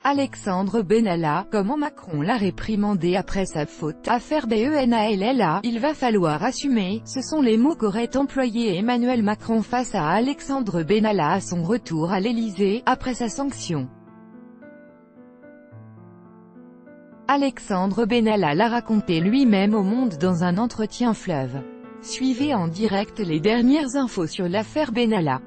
Alexandre Benalla, comment Macron l'a réprimandé après sa faute, affaire Benalla, il va falloir assumer, ce sont les mots qu'aurait employé Emmanuel Macron face à Alexandre Benalla à son retour à l'Élysée, après sa sanction. Alexandre Benalla l'a raconté lui-même au Monde dans un entretien fleuve. Suivez en direct les dernières infos sur l'affaire Benalla.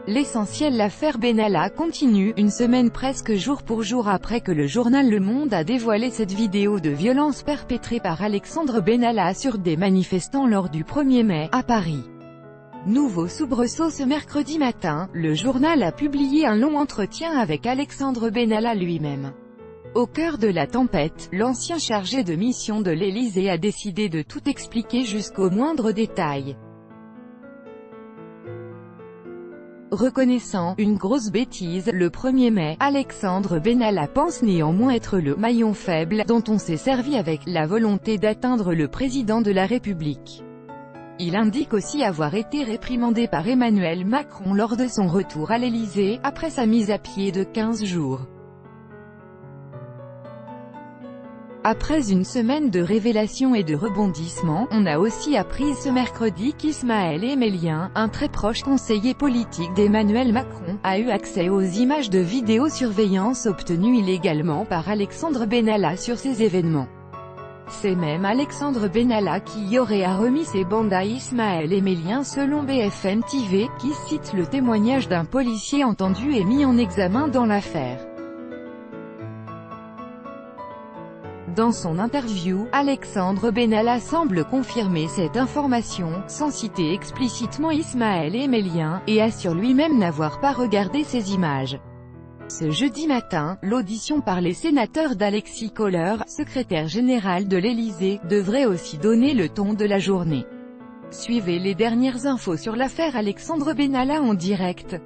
L'essentiel. L'affaire Benalla continue, une semaine presque jour pour jour après que le journal Le Monde a dévoilé cette vidéo de violence perpétrée par Alexandre Benalla sur des manifestants lors du 1er mai, à Paris. Nouveau soubresaut ce mercredi matin, le journal a publié un long entretien avec Alexandre Benalla lui-même. Au cœur de la tempête, l'ancien chargé de mission de l'Élysée a décidé de tout expliquer jusqu'au moindre détail. Reconnaissant une grosse bêtise le 1er mai, Alexandre Benalla pense néanmoins être le maillon faible dont on s'est servi avec la volonté d'atteindre le président de la République. Il indique aussi avoir été réprimandé par Emmanuel Macron lors de son retour à l'Élysée, après sa mise à pied de 15 jours. Après une semaine de révélations et de rebondissements, on a aussi appris ce mercredi qu'Ismaël Emelien, un très proche conseiller politique d'Emmanuel Macron, a eu accès aux images de vidéosurveillance obtenues illégalement par Alexandre Benalla sur ces événements. C'est même Alexandre Benalla qui y aurait remis ces bandes à Ismaël Emelien selon BFM TV, qui cite le témoignage d'un policier entendu et mis en examen dans l'affaire. Dans son interview, Alexandre Benalla semble confirmer cette information, sans citer explicitement Ismaël Emelien, et assure lui-même n'avoir pas regardé ces images. Ce jeudi matin, l'audition par les sénateurs d'Alexis Kohler, secrétaire général de l'Élysée, devrait aussi donner le ton de la journée. Suivez les dernières infos sur l'affaire Alexandre Benalla en direct.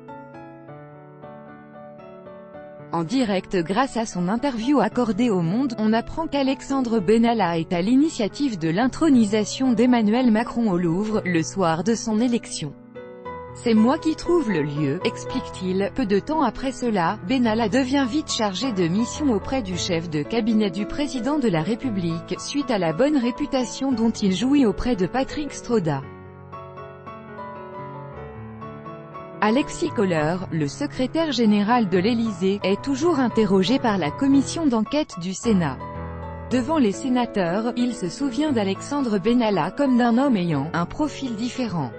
En direct grâce à son interview accordée au Monde, on apprend qu'Alexandre Benalla est à l'initiative de l'intronisation d'Emmanuel Macron au Louvre, le soir de son élection. C'est moi qui trouve le lieu, explique-t-il. Peu de temps après cela, Benalla devient vite chargé de mission auprès du chef de cabinet du président de la République, suite à la bonne réputation dont il jouit auprès de Patrick Stroda. Alexis Kohler, le secrétaire général de l'Élysée, est toujours interrogé par la commission d'enquête du Sénat. Devant les sénateurs, il se souvient d'Alexandre Benalla comme d'un homme ayant un profil différent.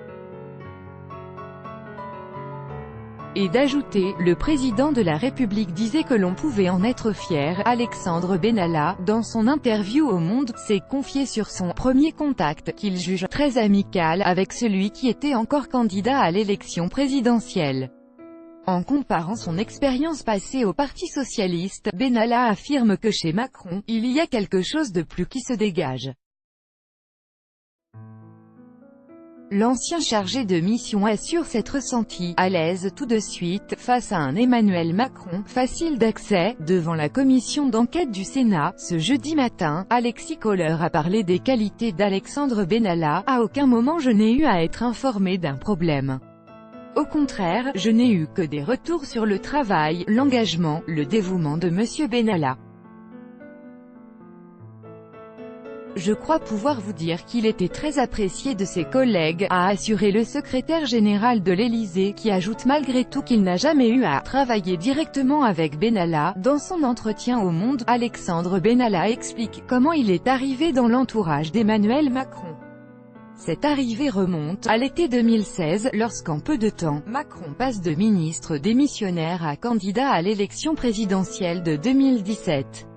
Et d'ajouter, le président de la République disait que l'on pouvait en être fier. Alexandre Benalla, dans son interview au Monde, s'est confié sur son premier contact, qu'il juge très amical, avec celui qui était encore candidat à l'élection présidentielle. En comparant son expérience passée au Parti socialiste, Benalla affirme que chez Macron, il y a quelque chose de plus qui se dégage. L'ancien chargé de mission assure s'être senti à l'aise tout de suite, face à un Emmanuel Macron, facile d'accès, devant la commission d'enquête du Sénat. Ce jeudi matin, Alexis Kohler a parlé des qualités d'Alexandre Benalla. À aucun moment je n'ai eu à être informé d'un problème. Au contraire, je n'ai eu que des retours sur le travail, l'engagement, le dévouement de Monsieur Benalla. Je crois pouvoir vous dire qu'il était très apprécié de ses collègues, a assuré le secrétaire général de l'Élysée, qui ajoute malgré tout qu'il n'a jamais eu à travailler directement avec Benalla. Dans son entretien au Monde, Alexandre Benalla explique comment il est arrivé dans l'entourage d'Emmanuel Macron. Cette arrivée remonte à l'été 2016, lorsqu'en peu de temps, Macron passe de ministre démissionnaire à candidat à l'élection présidentielle de 2017.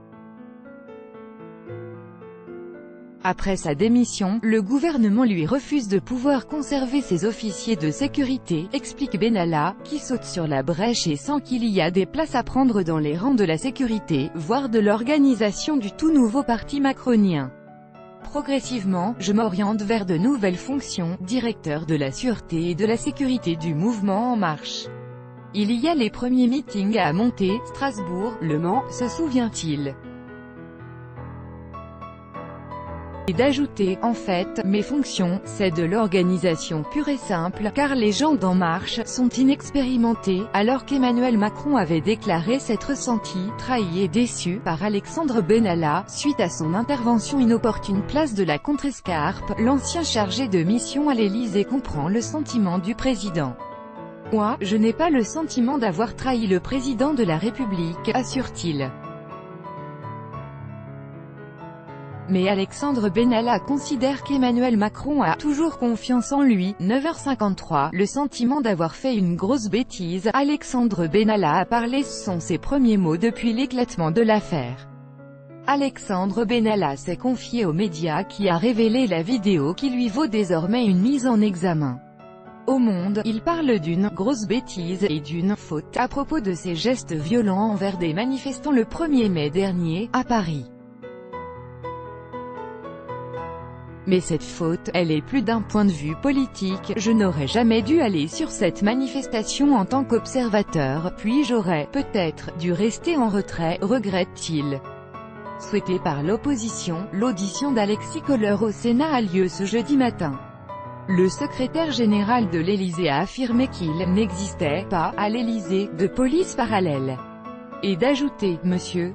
Après sa démission, le gouvernement lui refuse de pouvoir conserver ses officiers de sécurité, explique Benalla, qui saute sur la brèche et sent qu'il y a des places à prendre dans les rangs de la sécurité, voire de l'organisation du tout nouveau parti macronien. Progressivement, je m'oriente vers de nouvelles fonctions, directeur de la sûreté et de la sécurité du mouvement En Marche. Il y a les premiers meetings à monter, Strasbourg, Le Mans, se souvient-il. Et d'ajouter, en fait, mes fonctions, c'est de l'organisation pure et simple, car les gens d'En Marche sont inexpérimentés, alors qu'Emmanuel Macron avait déclaré s'être senti trahi et déçu par Alexandre Benalla, suite à son intervention inopportune place de la Contrescarpe. L'ancien chargé de mission à l'Élysée comprend le sentiment du président. Moi, je n'ai pas le sentiment d'avoir trahi le président de la République, assure-t-il. Mais Alexandre Benalla considère qu'Emmanuel Macron a toujours confiance en lui. 9h53, le sentiment d'avoir fait une grosse bêtise. Alexandre Benalla a parlé, ce sont ses premiers mots depuis l'éclatement de l'affaire. Alexandre Benalla s'est confié aux médias qui a révélé la vidéo qui lui vaut désormais une mise en examen. Au Monde, il parle d'une « grosse bêtise » et d'une « faute » à propos de ses gestes violents envers des manifestants le 1er mai dernier, à Paris. Mais cette faute, elle est plus d'un point de vue politique. Je n'aurais jamais dû aller sur cette manifestation en tant qu'observateur, puis j'aurais, peut-être, dû rester en retrait, regrette-t-il. Souhaité par l'opposition, l'audition d'Alexis Kohler au Sénat a lieu ce jeudi matin. Le secrétaire général de l'Élysée a affirmé qu'il n'existait pas, à l'Élysée, de police parallèle. Et d'ajouter, Monsieur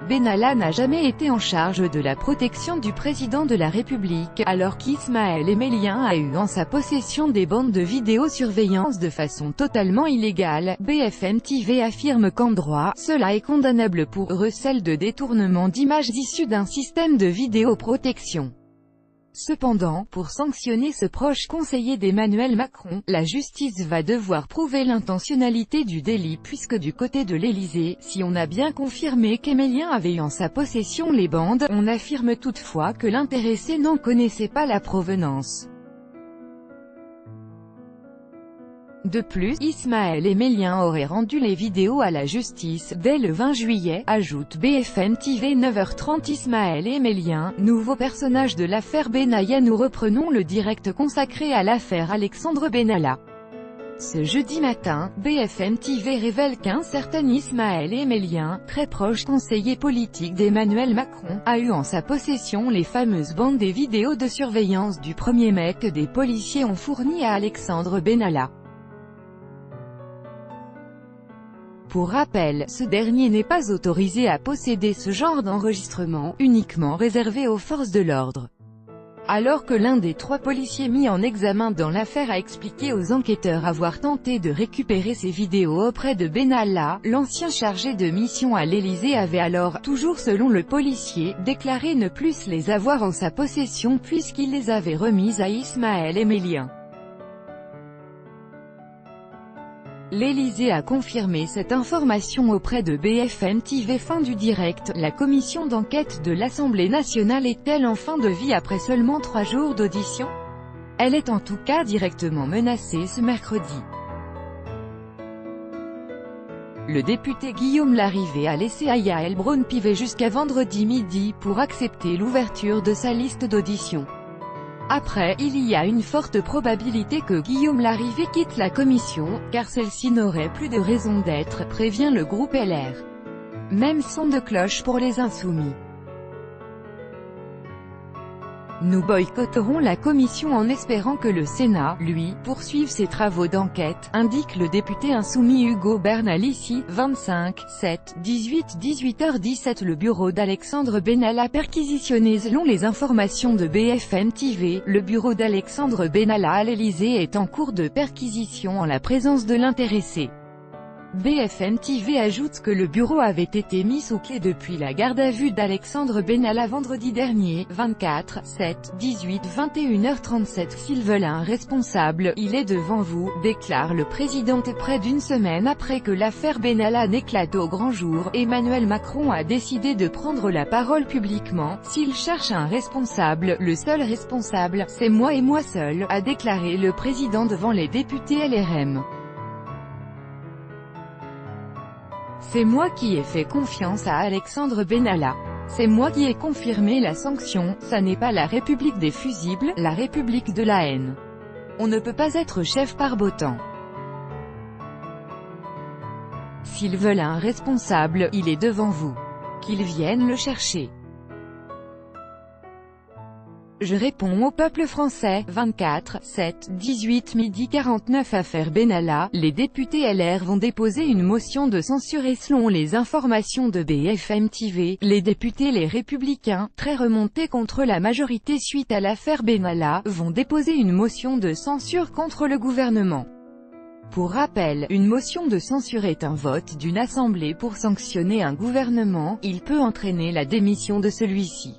Benalla n'a jamais été en charge de la protection du président de la République, alors qu'Ismaël Emelien a eu en sa possession des bandes de vidéosurveillance de façon totalement illégale. BFM TV affirme qu'en droit, cela est condamnable pour recel de détournement d'images issues d'un système de vidéoprotection. Cependant, pour sanctionner ce proche conseiller d'Emmanuel Macron, la justice va devoir prouver l'intentionnalité du délit puisque du côté de l'Élysée, si on a bien confirmé qu'Emelien avait eu en sa possession les bandes, on affirme toutefois que l'intéressé n'en connaissait pas la provenance. De plus, Ismaël Emelien aurait rendu les vidéos à la justice, dès le 20 juillet, ajoute BFM TV. 9h30. Ismaël Emelien, nouveau personnage de l'affaire Benalla. Nous reprenons le direct consacré à l'affaire Alexandre Benalla. Ce jeudi matin, BFM TV révèle qu'un certain Ismaël Emelien, très proche conseiller politique d'Emmanuel Macron, a eu en sa possession les fameuses bandes des vidéos de surveillance du 1er mai que des policiers ont fournies à Alexandre Benalla. Pour rappel, ce dernier n'est pas autorisé à posséder ce genre d'enregistrement, uniquement réservé aux forces de l'ordre. Alors que l'un des 3 policiers mis en examen dans l'affaire a expliqué aux enquêteurs avoir tenté de récupérer ces vidéos auprès de Benalla, l'ancien chargé de mission à l'Élysée avait alors, toujours selon le policier, déclaré ne plus les avoir en sa possession puisqu'il les avait remises à Ismaël Emelien. L'Élysée a confirmé cette information auprès de BFM TV. Fin du direct. La commission d'enquête de l'Assemblée nationale est-elle en fin de vie après seulement 3 jours d'audition? Elle est en tout cas directement menacée ce mercredi. Le député Guillaume Larrivé a laissé à Yael Braun-Pivet jusqu'à vendredi midi pour accepter l'ouverture de sa liste d'audition. Après, il y a une forte probabilité que Guillaume Larrivé quitte la commission, car celle-ci n'aurait plus de raison d'être, prévient le groupe LR. Même son de cloche pour les Insoumis. Nous boycotterons la commission en espérant que le Sénat, lui, poursuive ses travaux d'enquête, indique le député insoumis Hugo Bernalicis. 25, 7, 18h17. Le bureau d'Alexandre Benalla perquisitionné. Selon les informations de BFM TV, le bureau d'Alexandre Benalla à l'Élysée est en cours de perquisition en la présence de l'intéressé. BFM TV ajoute que le bureau avait été mis sous clé depuis la garde à vue d'Alexandre Benalla vendredi dernier. 24, 7, 18, 21h37. S'ils veulent un responsable, il est devant vous, déclare le président. Près d'une semaine après que l'affaire Benalla n'éclate au grand jour, Emmanuel Macron a décidé de prendre la parole publiquement. S'il cherche un responsable, le seul responsable, c'est moi et moi seul, a déclaré le président devant les députés LRM. C'est moi qui ai fait confiance à Alexandre Benalla. C'est moi qui ai confirmé la sanction. Ça n'est pas la République des fusibles, la République de la haine. On ne peut pas être chef par beau temps. S'ils veulent un responsable, il est devant vous. Qu'ils viennent le chercher. Je réponds au peuple français. 24, 7, 18 midi 49 Affaire Benalla. Les députés LR vont déposer une motion de censure et selon les informations de BFM TV, les députés Les Républicains, très remontés contre la majorité suite à l'affaire Benalla, vont déposer une motion de censure contre le gouvernement. Pour rappel, une motion de censure est un vote d'une assemblée pour sanctionner un gouvernement, il peut entraîner la démission de celui-ci.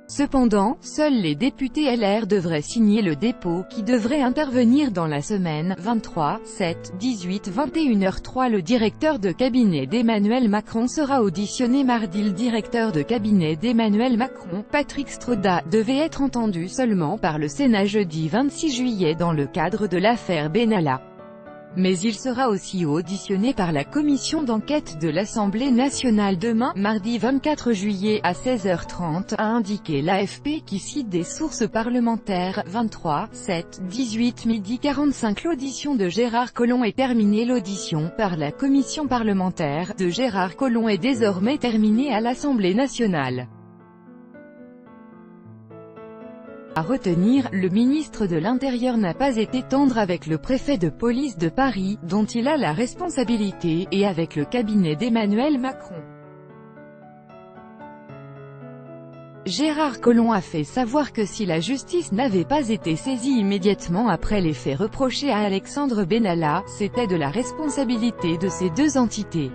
Cependant, seuls les députés LR devraient signer le dépôt, qui devrait intervenir dans la semaine. 23, 7, 18, 21h03 Le directeur de cabinet d'Emmanuel Macron sera auditionné mardi. Le directeur de cabinet d'Emmanuel Macron, Patrick Stroda, devait être entendu seulement par le Sénat jeudi 26 juillet dans le cadre de l'affaire Benalla. Mais il sera aussi auditionné par la commission d'enquête de l'Assemblée nationale demain, mardi 24 juillet, à 16h30, a indiqué l'AFP qui cite des sources parlementaires. 23, 7, 18 midi 45 L'audition de Gérard Collomb est terminée. L'audition, par la commission parlementaire, de Gérard Collomb est désormais terminée à l'Assemblée nationale. À retenir, le ministre de l'Intérieur n'a pas été tendre avec le préfet de police de Paris, dont il a la responsabilité, et avec le cabinet d'Emmanuel Macron. Gérard Collomb a fait savoir que si la justice n'avait pas été saisie immédiatement après les faits reprochés à Alexandre Benalla, c'était de la responsabilité de ces deux entités.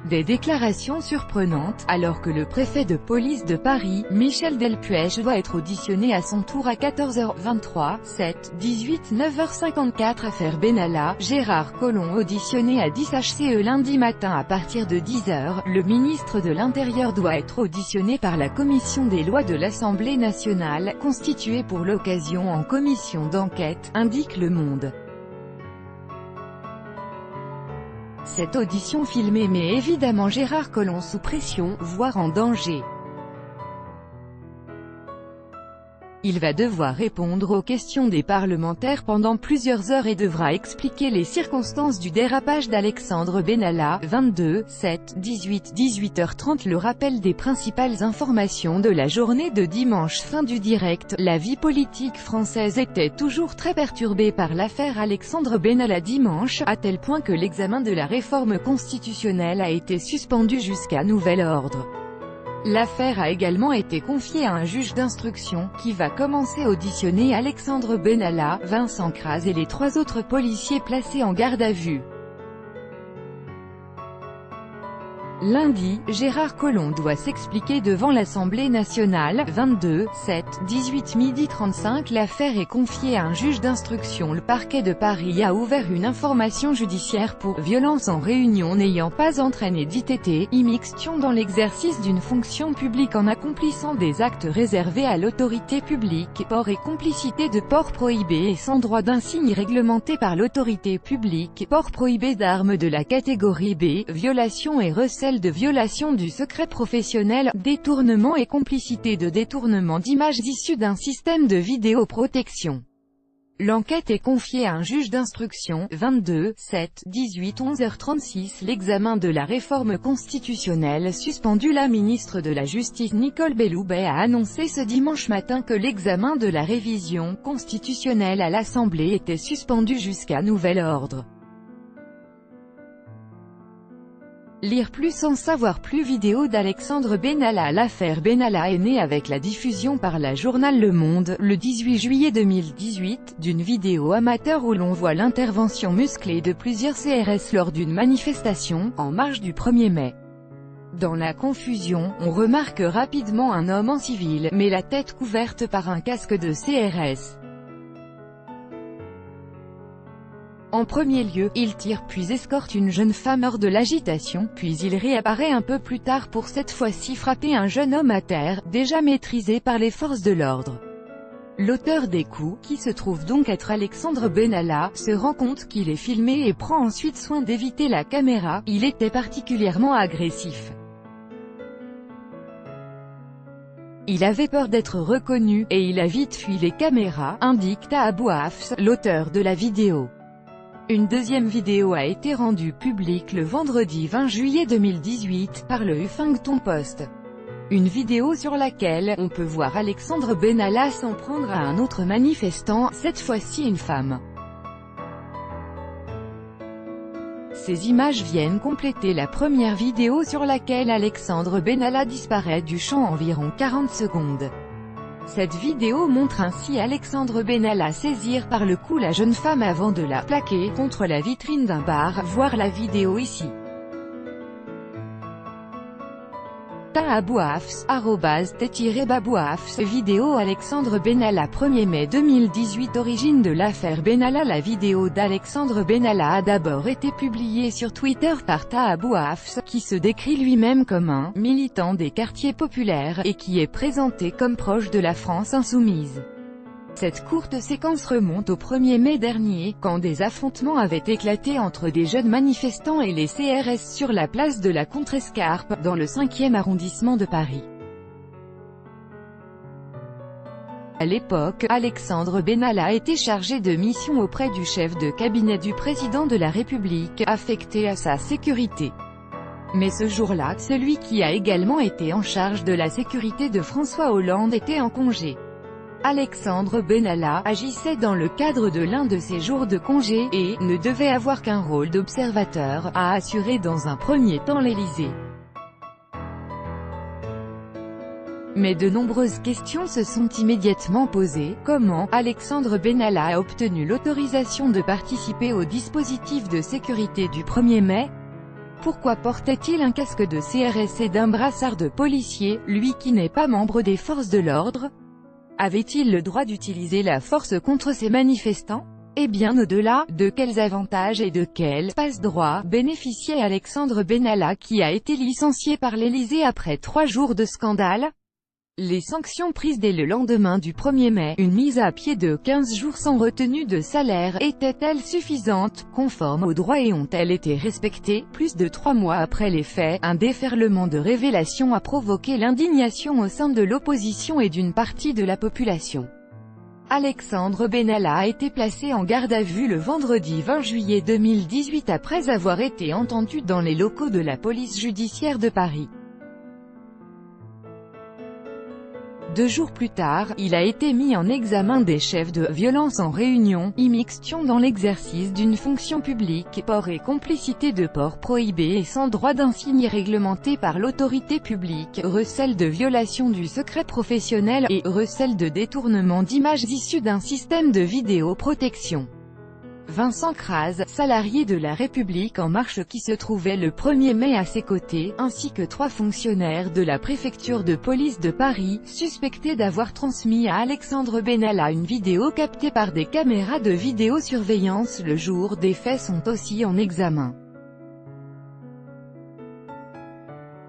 Des déclarations surprenantes, alors que le préfet de police de Paris, Michel Delpuech, doit être auditionné à son tour à 14h23, 7, 18, 9h54 Affaire Benalla. Gérard Collomb auditionné à 10 HCE lundi matin à partir de 10h, le ministre de l'Intérieur doit être auditionné par la commission des lois de l'Assemblée nationale, constituée pour l'occasion en commission d'enquête, indique Le Monde. Cette audition filmée met évidemment Gérard Collomb sous pression, voire en danger. Il va devoir répondre aux questions des parlementaires pendant plusieurs heures et devra expliquer les circonstances du dérapage d'Alexandre Benalla. 22, 7, 18, 18h30 Le rappel des principales informations de la journée de dimanche. Fin du direct. La vie politique française était toujours très perturbée par l'affaire Alexandre Benalla dimanche, à tel point que l'examen de la réforme constitutionnelle a été suspendu jusqu'à nouvel ordre. L'affaire a également été confiée à un juge d'instruction, qui va commencer à auditionner Alexandre Benalla, Vincent Kras et les 3 autres policiers placés en garde à vue. Lundi, Gérard Collomb doit s'expliquer devant l'Assemblée nationale. 22, 7, 18 midi 35 L'affaire est confiée à un juge d'instruction. Le parquet de Paris a ouvert une information judiciaire pour « violence en réunion n'ayant pas entraîné d'ITT, immixtion dans l'exercice d'une fonction publique en accomplissant des actes réservés à l'autorité publique, port et complicité de port prohibé et sans droit d'insigne réglementé par l'autorité publique, port prohibé d'armes de la catégorie B, violation et recel de violation du secret professionnel, détournement et complicité de détournement d'images issues d'un système de vidéoprotection. L'enquête est confiée à un juge d'instruction. 22, 7, 18 11h36 L'examen de la réforme constitutionnelle suspendu. La ministre de la Justice Nicole Belloubet a annoncé ce dimanche matin que l'examen de la révision constitutionnelle à l'Assemblée était suspendu jusqu'à nouvel ordre. Lire plus en savoir plus. Vidéo d'Alexandre Benalla. L'affaire Benalla est née avec la diffusion par la journal Le Monde, le 18 juillet 2018, d'une vidéo amateur où l'on voit l'intervention musclée de plusieurs CRS lors d'une manifestation, en marge du 1er mai. Dans la confusion, on remarque rapidement un homme en civil, mais la tête couverte par un casque de CRS. En premier lieu, il tire puis escorte une jeune femme hors de l'agitation, puis il réapparaît un peu plus tard pour cette fois-ci frapper un jeune homme à terre, déjà maîtrisé par les forces de l'ordre. L'auteur des coups, qui se trouve donc être Alexandre Benalla, se rend compte qu'il est filmé et prend ensuite soin d'éviter la caméra. Il était particulièrement agressif. Il avait peur d'être reconnu, et il a vite fui les caméras, indique Abou Hafs, l'auteur de la vidéo. Une deuxième vidéo a été rendue publique le vendredi 20 juillet 2018, par le Huffington Post. Une vidéo sur laquelle on peut voir Alexandre Benalla s'en prendre à un autre manifestant, cette fois-ci une femme. Ces images viennent compléter la première vidéo sur laquelle Alexandre Benalla disparaît du champ environ 40 secondes. Cette vidéo montre ainsi Alexandre Benalla saisir par le cou la jeune femme avant de la plaquer contre la vitrine d'un bar. Voir la vidéo ici. @Babouafs, @t-babouafs. Vidéo Alexandre Benalla 1er mai 2018. Origine de l'affaire Benalla. La vidéo d'Alexandre Benalla a d'abord été publiée sur Twitter par @Babouafs, qui se décrit lui-même comme un « militant des quartiers populaires » et qui est présenté comme proche de la France insoumise. Cette courte séquence remonte au 1er mai dernier, quand des affrontements avaient éclaté entre des jeunes manifestants et les CRS sur la place de la Contrescarpe, dans le 5e arrondissement de Paris. À l'époque, Alexandre Benalla était chargé de mission auprès du chef de cabinet du président de la République, affecté à sa sécurité. Mais ce jour-là, celui qui a également été en charge de la sécurité de François Hollande était en congé. Alexandre Benalla agissait dans le cadre de l'un de ses jours de congé, et ne devait avoir qu'un rôle d'observateur, à assurer dans un premier temps l'Élysée. Mais de nombreuses questions se sont immédiatement posées. Comment Alexandre Benalla a obtenu l'autorisation de participer au dispositif de sécurité du 1er mai? Pourquoi portait-il un casque de CRS et d'un brassard de policier, lui qui n'est pas membre des forces de l'ordre? Avait-il le droit d'utiliser la force contre ces manifestants? Et bien au-delà, de quels avantages et de quel passe-droit bénéficiait Alexandre Benalla qui a été licencié par l'Élysée après 3 jours de scandale? Les sanctions prises dès le lendemain du 1er mai, une mise à pied de 15 jours sans retenue de salaire, étaient-elles suffisantes, conformes au droit et ont-elles été respectées? Plus de 3 mois après les faits, un déferlement de révélations a provoqué l'indignation au sein de l'opposition et d'une partie de la population. Alexandre Benalla a été placé en garde à vue le vendredi 20 juillet 2018 après avoir été entendu dans les locaux de la police judiciaire de Paris. 2 jours plus tard, il a été mis en examen des chefs de violence en réunion, immixtion dans l'exercice d'une fonction publique, port et complicité de port prohibé et sans droit d'insigne réglementé par l'autorité publique, recel de violation du secret professionnel, et recel de détournement d'images issues d'un système de vidéoprotection. Vincent Kras, salarié de La République En Marche qui se trouvait le 1er mai à ses côtés, ainsi que 3 fonctionnaires de la préfecture de police de Paris, suspectés d'avoir transmis à Alexandre Benalla une vidéo captée par des caméras de vidéosurveillance le jour des faits sont aussi en examen.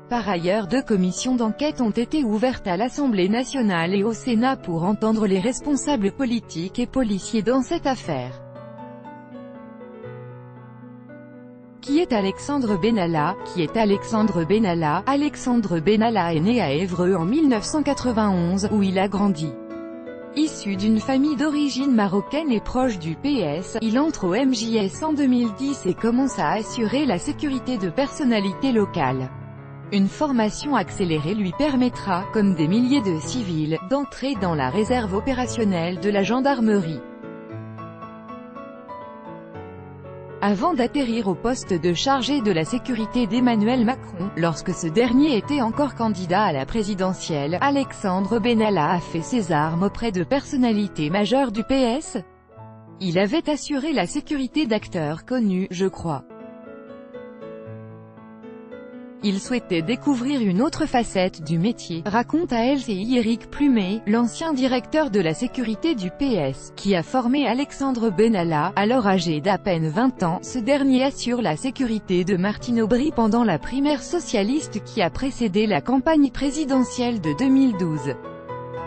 Par ailleurs 2 commissions d'enquête ont été ouvertes à l'Assemblée nationale et au Sénat pour entendre les responsables politiques et policiers dans cette affaire. Qui est Alexandre Benalla? Qui est Alexandre Benalla? Alexandre Benalla est né à Évreux en 1991, où il a grandi. Issu d'une famille d'origine marocaine et proche du PS, il entre au MJS en 2010 et commence à assurer la sécurité de personnalités locales. Une formation accélérée lui permettra, comme des milliers de civils, d'entrer dans la réserve opérationnelle de la gendarmerie. Avant d'atterrir au poste de chargé de la sécurité d'Emmanuel Macron, lorsque ce dernier était encore candidat à la présidentielle, Alexandre Benalla a fait ses armes auprès de personnalités majeures du PS. Il avait assuré la sécurité d'acteurs connus, je crois. Il souhaitait découvrir une autre facette du métier, raconte à LCI Éric Plumet, l'ancien directeur de la sécurité du PS, qui a formé Alexandre Benalla, alors âgé d'à peine 20 ans. Ce dernier assure la sécurité de Martine Aubry pendant la primaire socialiste qui a précédé la campagne présidentielle de 2012.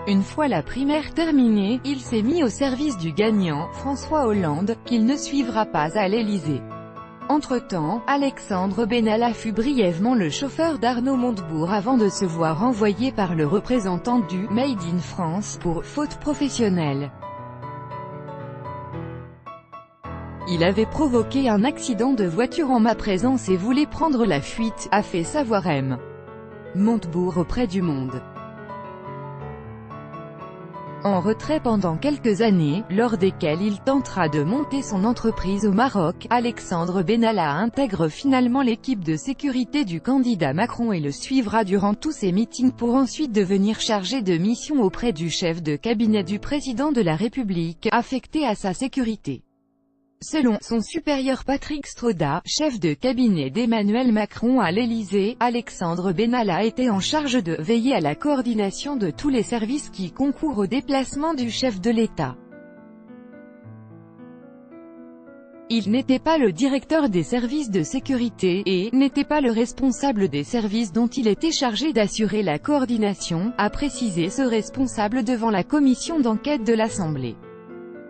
Une fois la primaire terminée, il s'est mis au service du gagnant, François Hollande, qu'il ne suivra pas à l'Élysée. Entre-temps, Alexandre Benalla fut brièvement le chauffeur d'Arnaud Montebourg avant de se voir renvoyé par le représentant du « Made in France » pour « faute professionnelle ». Il avait provoqué un accident de voiture en ma présence et voulait prendre la fuite, a fait savoir M. Montebourg auprès du Monde. En retrait pendant quelques années, lors desquelles il tentera de monter son entreprise au Maroc, Alexandre Benalla intègre finalement l'équipe de sécurité du candidat Macron et le suivra durant tous ses meetings pour ensuite devenir chargé de mission auprès du chef de cabinet du président de la République, affecté à sa sécurité. Selon son supérieur Patrick Stroda, chef de cabinet d'Emmanuel Macron à l'Élysée, Alexandre Benalla était en charge de veiller à la coordination de tous les services qui concourent au déplacement du chef de l'État. Il n'était pas le directeur des services de sécurité, et n'était pas le responsable des services dont il était chargé d'assurer la coordination, a précisé ce responsable devant la commission d'enquête de l'Assemblée.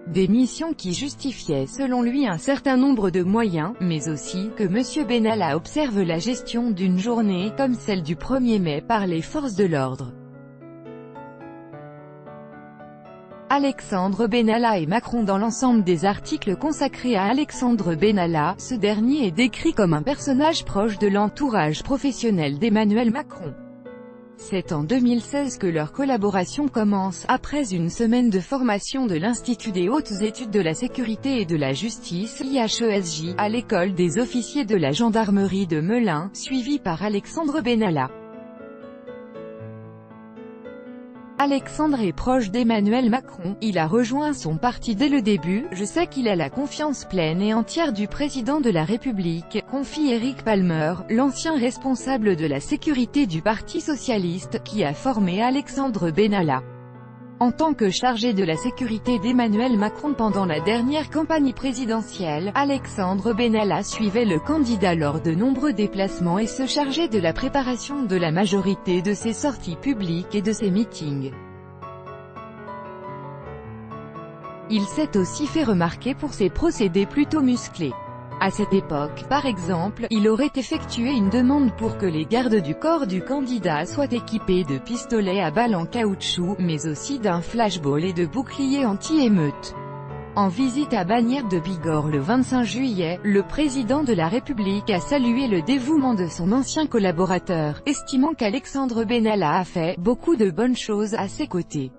Des missions qui justifiaient selon lui un certain nombre de moyens, mais aussi que M. Benalla observe la gestion d'une journée comme celle du 1er mai par les forces de l'ordre. Alexandre Benalla et Macron. Dans l'ensemble des articles consacrés à Alexandre Benalla, ce dernier est décrit comme un personnage proche de l'entourage professionnel d'Emmanuel Macron. C'est en 2016 que leur collaboration commence, après une semaine de formation de l'Institut des hautes études de la sécurité et de la justice, IHESJ, à l'école des officiers de la gendarmerie de Melun, suivi par Alexandre Benalla. Alexandre est proche d'Emmanuel Macron, il a rejoint son parti dès le début, je sais qu'il a la confiance pleine et entière du président de la République, confie Eric Palmer, l'ancien responsable de la sécurité du Parti socialiste, qui a formé Alexandre Benalla. En tant que chargé de la sécurité d'Emmanuel Macron pendant la dernière campagne présidentielle, Alexandre Benalla suivait le candidat lors de nombreux déplacements et se chargeait de la préparation de la majorité de ses sorties publiques et de ses meetings. Il s'est aussi fait remarquer pour ses procédés plutôt musclés. À cette époque, par exemple, il aurait effectué une demande pour que les gardes du corps du candidat soient équipés de pistolets à balles en caoutchouc, mais aussi d'un flashball et de boucliers anti-émeute. En visite à Bagnères de Bigorre le 25 juillet, le président de la République a salué le dévouement de son ancien collaborateur, estimant qu'Alexandre Benalla a fait « beaucoup de bonnes choses à ses côtés ».